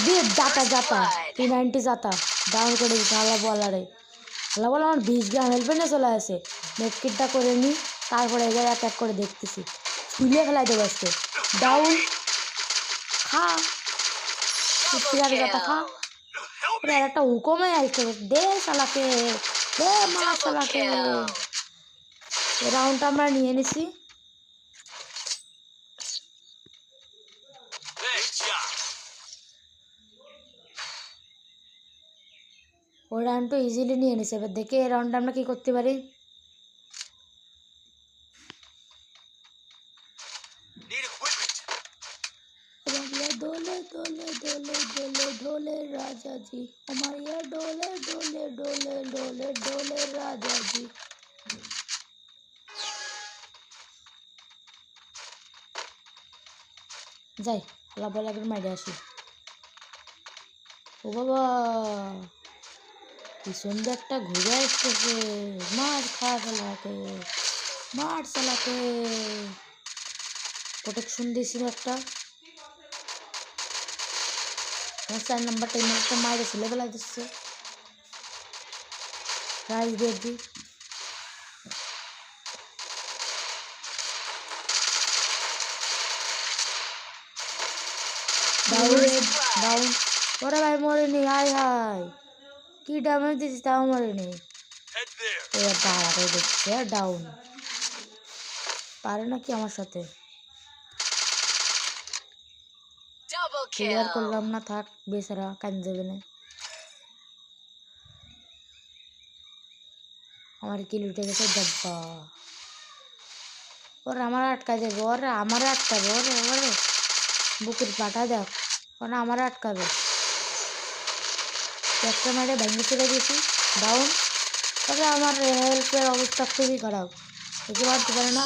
দিয়ে যাতা যাতা P90 যাতা ডাউন করে দিচ্ছে আল্লাহ বলারে আল্লাহ বলে আমার 20 গ্রাম হেলমেটে চলে আসে মেটকিটটা করে নিই তারপরে এবার এক এক করে দেখতেছি ফুলে ফেলাই দেবো আজকে ডাউন খা চিৎকার যাতা খা ওরে আর একটা হুকুমে আসছে দে শালাকে দে মা শালাকে এই রাউন্ডটা আমরা নিয়ে নিছি ওই রাউন্ডটা ইজিলি নিয়ে নিছে এবার দেখে এই রাউন্ডটা আমরা কি করতে পারি डोले डोले डोले डोले डोले राजा जी हमारे डोले डोले डोले डोले डोले राजा जी যাই আল্লাহ বলে একবার মাইরে আসি ও বাবা পিছন দিয়ে একটা ঘুরে আসতেছে মার খা শালাকে মার শালাকে প্রোটেকশন দিয়েছিল একটা 4 নাম্বার টাইম একটা মাইরে ছেলে বেলা দিচ্ছে প্রাইজ বেদি ডাউন ওরে ভাই মরেনি হাই হাই কি ড্যামেজ দিছিস তাও মরেনি এবার দাঁড়াতে দেখছে ডাউন পারে নাকি আমার সাথে ক্লিয়ার করলাম না থাক বেচারা কান যাবে না আমার কিল উঠে গেছে ডাব্বা ওর আমার আটকা দেবে ওরে আমার আটকাবে ওরে ওরে বুকের পাটা দেখ ওরা আমার আটকাবে একটা মারে ভেঙে চলে গেছি ডাউন তবে আমার হেল্পের অবস্থা খুবই খারাপ একে পারতে পারে না